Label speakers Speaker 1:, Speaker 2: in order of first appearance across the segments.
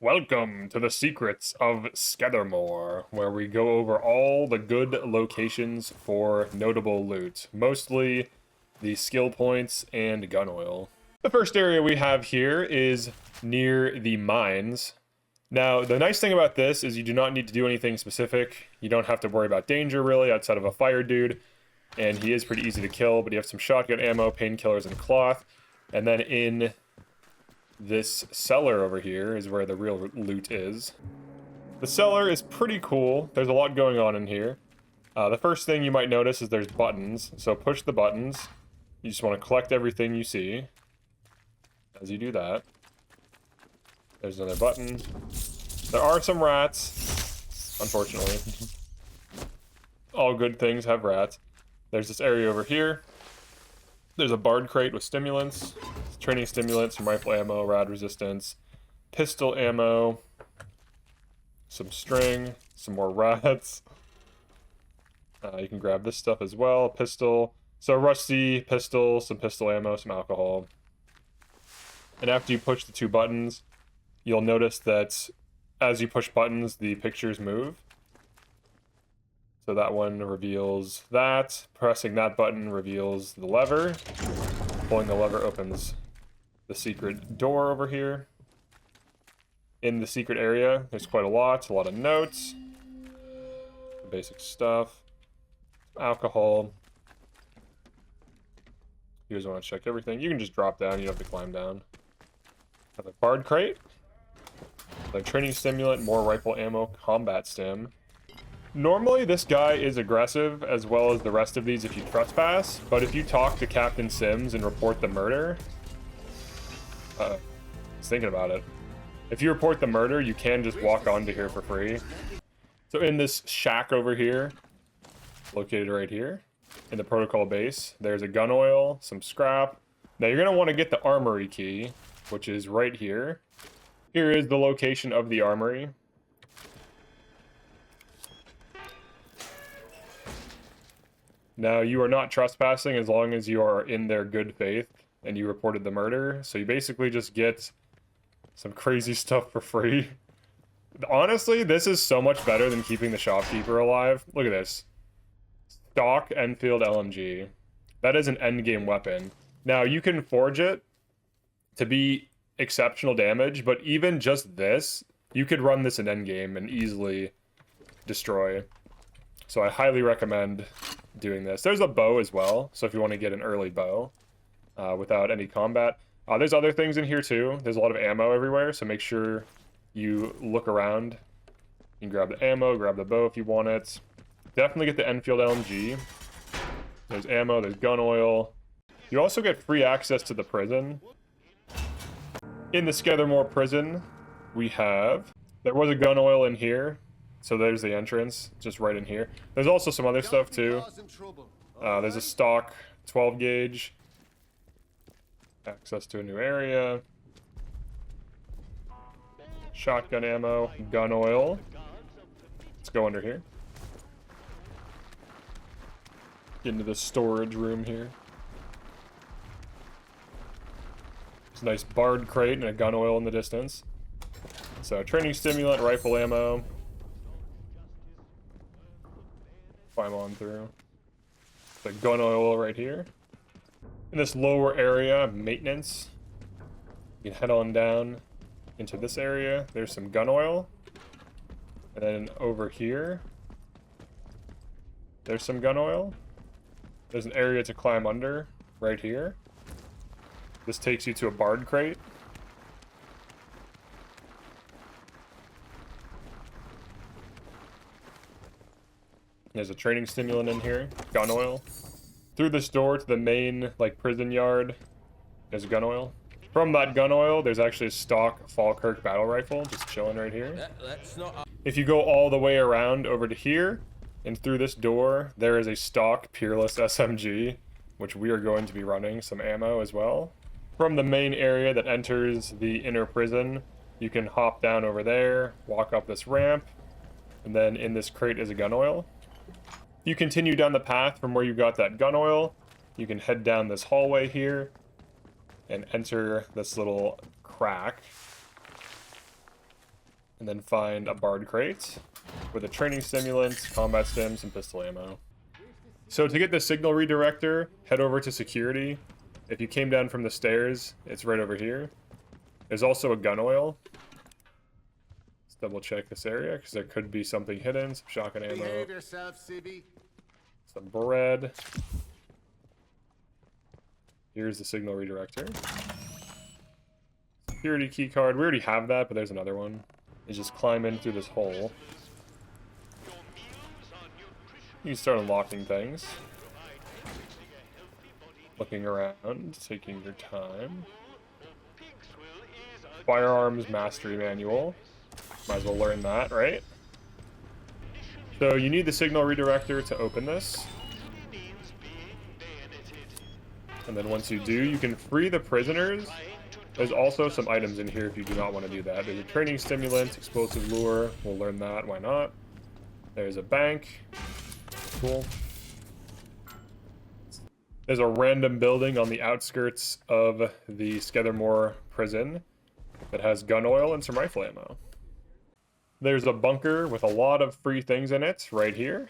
Speaker 1: Welcome to the secrets of Skethermoor, where we go over all the good locations for notable loot, mostly the skill points and gun oil. The first area we have here is near the mines. Now, the nice thing about this is you do not need to do anything specific. You don't have to worry about danger, really, outside of a fire dude, and he is pretty easy to kill, but you have some shotgun ammo, painkillers, and cloth. And then in this cellar over here is where the real loot is. The cellar is pretty cool. There's a lot going on in here. The first thing you might notice is there's buttons. So push the buttons. You just want to collect everything you see. As you do that. There's another button. There are some rats, unfortunately. All good things have rats. There's this area over here. There's a bard crate with stimulants, training stimulants, some rifle ammo, rad resistance, pistol ammo, some string, some more rats. You can grab this stuff as well, pistol. So rusty, pistol, some pistol ammo, some alcohol. And after you push the two buttons, you'll notice that as you push buttons, the pictures move. So that one reveals that. Pressing that button reveals the lever. Pulling the lever opens the secret door over here. In the secret area, there's quite a lot of notes. The basic stuff. Alcohol. You guys want to check everything. You can just drop down, you don't have to climb down. Another bard crate. The training stimulant, more rifle ammo, combat stim. Normally, this guy is aggressive, as well as the rest of these if you trespass, but if you talk to Captain Sims and report the murder... I was thinking about it. If you report the murder, you can just walk onto here for free. So in this shack over here, located right here, in the protocol base, there's a gun oil, some scrap. Now you're going to want to get the armory key, which is right here. Here is the location of the armory. Now, you are not trespassing as long as you are in their good faith and you reported the murder. So you basically just get some crazy stuff for free. Honestly, this is so much better than keeping the shopkeeper alive. Look at this. Stock Enfield LMG. That is an endgame weapon. Now, you can forge it to be exceptional damage, but even just this, you could run this in endgame and easily destroy. So I highly recommend doing this. There's a bow as well, so if you want to get an early bow without any combat. There's other things in here too. There's a lot of ammo everywhere, so make sure you look around. You can grab the ammo, grab the bow if you want it. Definitely get the Enfield LMG. There's ammo, there's gun oil. You also get free access to the prison. In the Skethermoor prison, there was a gun oil in here. So there's the entrance, just right in here. There's also some other stuff too. There's a stock 12 gauge. Access to a new area. Shotgun ammo, gun oil. Let's go under here. Get into the storage room here. There's a nice bard crate and a gun oil in the distance. So training stimulant, rifle ammo. Climb on through. The gun oil right here. In this lower area, maintenance. You can head on down into this area. There's some gun oil. And then over here, there's some gun oil. There's an area to climb under right here. This takes you to a bard crate. There's a training stimulant in here, gun oil. Through this door to the main, prison yard, there's gun oil. From that gun oil, there's actually a stock Falkirk battle rifle, just chilling right here. If you go all the way around over to here, and through this door, there is a stock Peerless SMG, which we are going to be running some ammo as well. From the main area that enters the inner prison, you can hop down over there, walk up this ramp, and then in this crate is a gun oil. You continue down the path from where you got that gun oil. You can head down this hallway here and enter this little crack. And then find a bard crate with a training stimulant, combat stims, and pistol ammo. So to get the signal redirector, head over to security. If you came down from the stairs, it's right over here. There's also a gun oil. Let's double check this area because there could be something hidden. Some shotgun ammo.
Speaker 2: Behave yourself, Sibby.
Speaker 1: Some bread. Here's the signal redirector. Security key card. We already have that, but there's another one. You just climb in through this hole. You can start unlocking things. Looking around, taking your time. Firearms Mastery Manual. Might as well learn that, right? So you need the signal redirector to open this. And then once you do, you can free the prisoners. There's also some items in here if you do not want to do that. There's a training stimulant, explosive lure. We'll learn that, why not? There's a bank. Cool. There's a random building on the outskirts of the Skethermoor prison that has gun oil and some rifle ammo. There's a bunker with a lot of free things in it right here.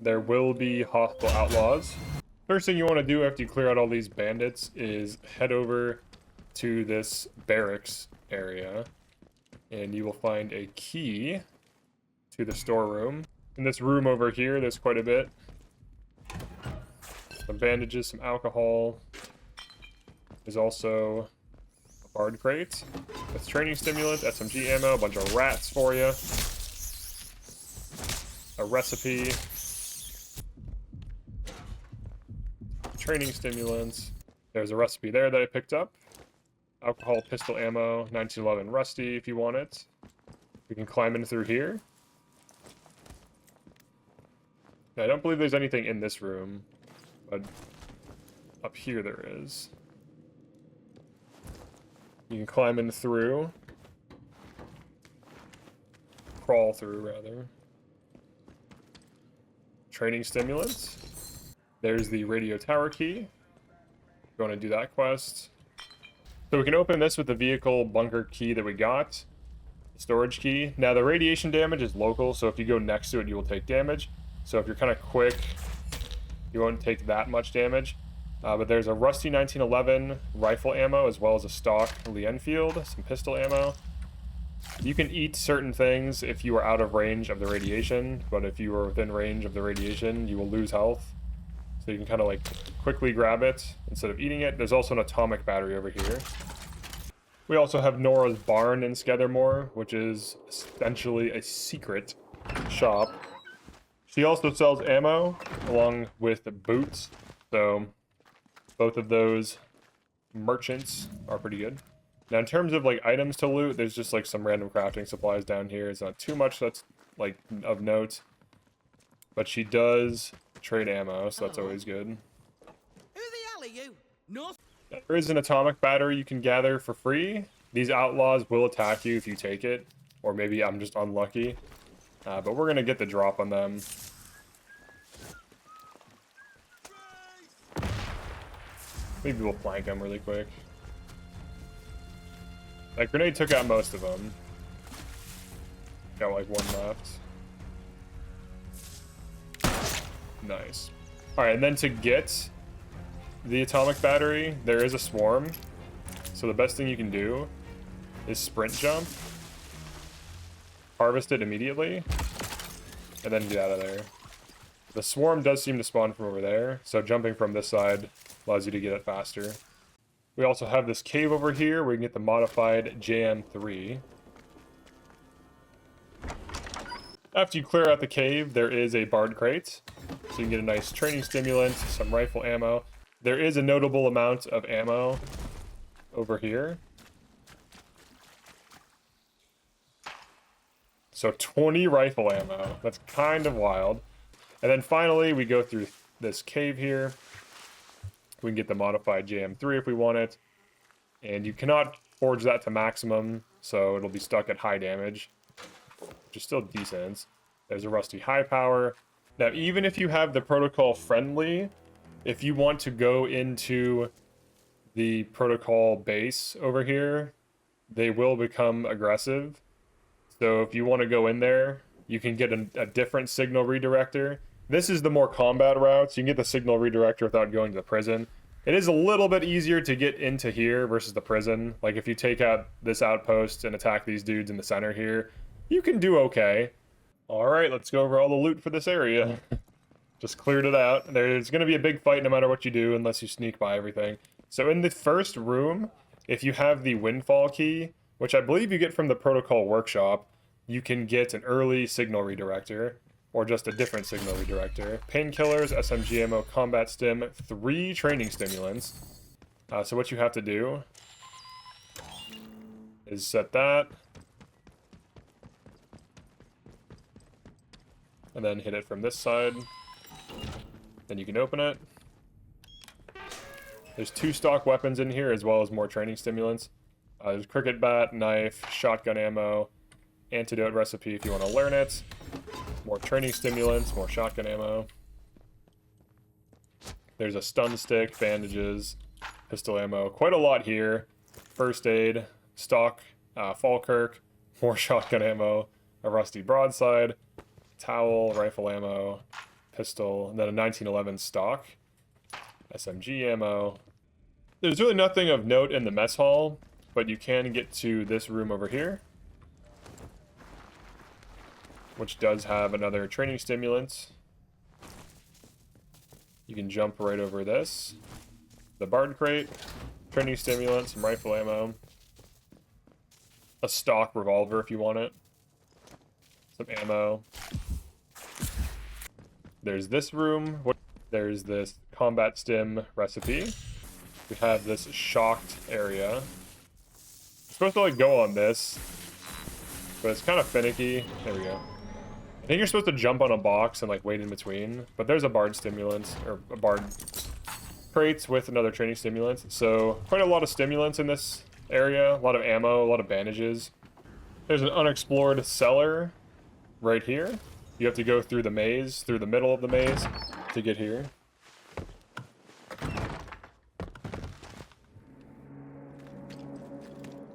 Speaker 1: There will be hostile outlaws. First thing you want to do after you clear out all these bandits is head over to this barracks area, and you will find a key to the storeroom. In this room over here, there's quite a bit. Some bandages, some alcohol. There's also a bard crate with training stimulant, SMG ammo, a bunch of rats for you. A recipe. Training stimulants. There's a recipe there that I picked up. Alcohol, pistol ammo, 1911 rusty if you want it. We can climb in through here. I don't believe there's anything in this room, but up here there is. You can climb in through. Crawl through, rather. Training stimulants. There's the radio tower key. If you want to do that quest. So we can open this with the vehicle bunker key that we got. The storage key. Now the radiation damage is local, so if you go next to it, you will take damage. So if you're kind of quick, you won't take that much damage. But there's a rusty 1911 rifle ammo, as well as a stock Lee Enfield, some pistol ammo. You can eat certain things if you are out of range of the radiation, but if you are within range of the radiation, you will lose health. So you can kind of like quickly grab it instead of eating it. There's also an atomic battery over here. We also have Nora's barn in Skethermoor, which is essentially a secret shop. She also sells ammo along with boots, so both of those merchants are pretty good. Now in terms of like items to loot, there's just like some random crafting supplies down here. It's not too much that's like of note, but she does trade ammo, so that's always good.
Speaker 3: Who the hell are you? North.
Speaker 1: There is an atomic battery you can gather for free. These outlaws will attack you if you take it, or maybe I'm just unlucky. But we're gonna get the drop on them. Maybe we'll flank them really quick. That grenade took out most of them. Got like one left. Nice. Alright, and then to get the atomic battery, there is a swarm. So the best thing you can do is sprint jump. Harvest it immediately. And then get out of there. The swarm does seem to spawn from over there, so jumping from this side allows you to get it faster. We also have this cave over here where you can get the modified JM3. After you clear out the cave, there is a bard crate. So you can get a nice training stimulant, some rifle ammo. There is a notable amount of ammo over here. So 20 rifle ammo. That's kind of wild. And then finally, we go through this cave here. We can get the modified JM3 if we want it. And you cannot forge that to maximum, so it'll be stuck at high damage, which is still decent. There's a rusty high power. Now, even if you have the protocol friendly, if you want to go into the protocol base over here, they will become aggressive. So if you want to go in there, you can get a different signal redirector. This is the more combat routes. You can get the signal redirector without going to the prison. It is a little bit easier to get into here versus the prison. Like if you take out this outpost and attack these dudes in the center here, you can do okay. All right, let's go over all the loot for this area. Just cleared it out. There's going to be a big fight no matter what you do unless you sneak by everything. So in the first room, if you have the windfall key, which I believe you get from the protocol workshop, you can get an early signal redirector, or just a different signal redirector. Painkillers, SMG ammo, combat stim, 3 training stimulants. So what you have to do is set that, and then hit it from this side. Then you can open it. There's 2 stock weapons in here, as well as more training stimulants. There's cricket bat, knife, shotgun ammo, antidote recipe if you want to learn it. More training stimulants, more shotgun ammo. There's a stun stick, bandages, pistol ammo. Quite a lot here. First aid, stock, Falkirk, more shotgun ammo, a rusty broadside, towel, rifle ammo, pistol, and then a 1911 stock, SMG ammo. There's really nothing of note in the mess hall, but you can get to this room over here, which does have another training stimulant. You can jump right over this. The bard crate, training stimulant, some rifle ammo, a stock revolver if you want it, some ammo. There's this room. There's this combat stim recipe. We have this shocked area. You're supposed to like go on this, but it's kind of finicky. There we go. I think you're supposed to jump on a box and like wait in between, but there's a bard stimulant, or a bard crates with another training stimulant. So quite a lot of stimulants in this area, a lot of ammo, a lot of bandages. There's an unexplored cellar right here. You have to go through the maze, through the middle of the maze to get here.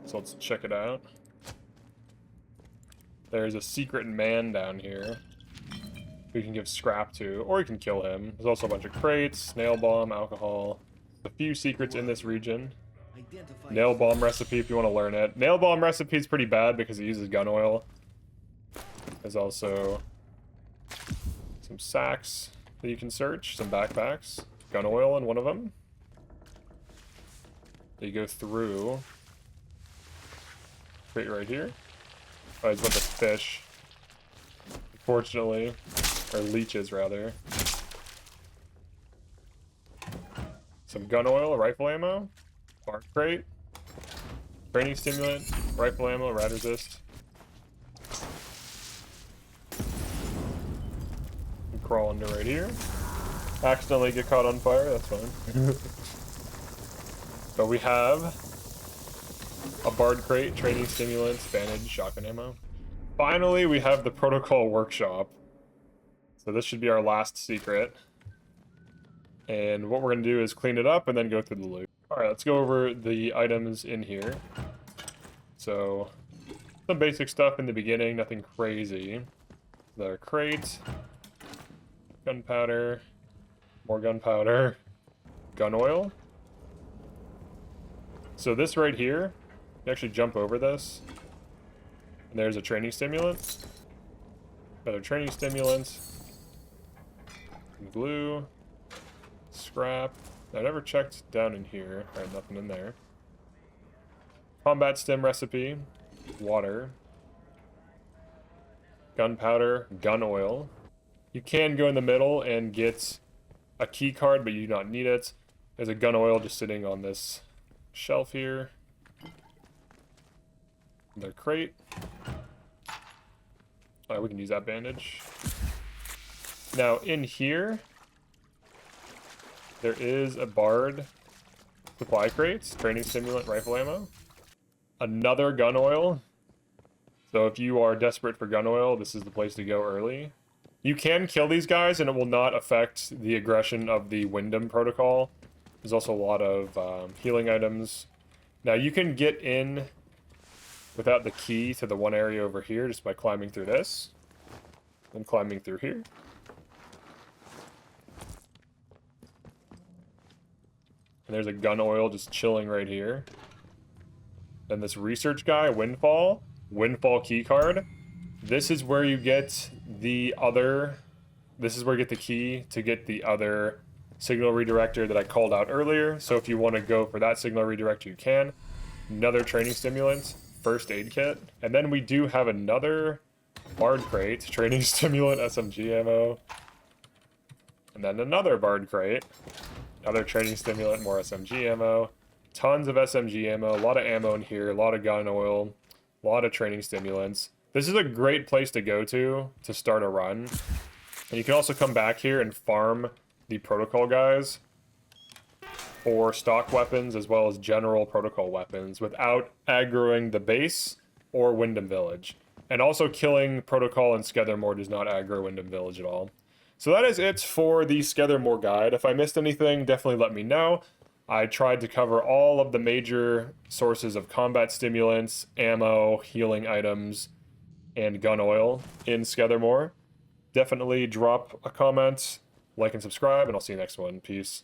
Speaker 1: So let's check it out. There's a secret man down here who you can give scrap to, or you can kill him. There's also a bunch of crates, nail bomb, alcohol. A few secrets in this region. Nail bomb recipe if you want to learn it. Nail bomb recipe is pretty bad because it uses gun oil. There's also some sacks that you can search, some backpacks. Gun oil in one of them. You go through. Crate right here. Oh, there's a bunch of fish. Unfortunately. Or leeches, rather. Some gun oil, rifle ammo. Bark crate. Training stimulant, rifle ammo, rad resist. You crawl under right here. Accidentally get caught on fire, that's fine. But we have a bard crate, training stimulants, bandage, shotgun ammo. Finally, we have the protocol workshop. So this should be our last secret. And what we're going to do is clean it up and then go through the loot. Alright, let's go over the items in here. So, some basic stuff in the beginning, nothing crazy. The crate, gunpowder, more gunpowder, gun oil. So this right here, you actually jump over this, and there's a training stimulant. Another training stimulant. Glue. Scrap. I never checked down in here. Alright, nothing in there. Combat stim recipe. Water. Gunpowder. Gun oil. You can go in the middle and get a key card, but you do not need it. There's a gun oil just sitting on this shelf here. Another crate. Alright, we can use that bandage. Now, in here, there is a bard supply crates, training stimulant, rifle ammo. Another gun oil. So if you are desperate for gun oil, this is the place to go early. You can kill these guys and it will not affect the aggression of the Wyndham protocol. There's also a lot of healing items. Now you can get in without the key to the one area over here just by climbing through this. And climbing through here. And there's a gun oil just chilling right here. Then this research guy, Windfall key card. This is where you get the other... This is where you get the key to get the other signal redirector that I called out earlier. So if you want to go for that signal redirector, you can. Another training stimulant, first aid kit. And then we do have another Bard crate, training stimulant, SMG ammo. And then another Bard crate, another training stimulant, more SMG ammo. Tons of SMG ammo, a lot of ammo in here, a lot of gun oil, a lot of training stimulants. This is a great place to go to start a run. And you can also come back here and farm the protocol guys for stock weapons as well as general protocol weapons without aggroing the base or Wyndham Village. And also killing protocol and Skethermoor does not aggro Wyndham Village at all. So that is it for the Skethermoor guide. If I missed anything, definitely let me know. I tried to cover all of the major sources of combat stimulants, ammo, healing items, and gun oil in Skethermoor. Definitely drop a comment, like and subscribe, and I'll see you next one. Peace.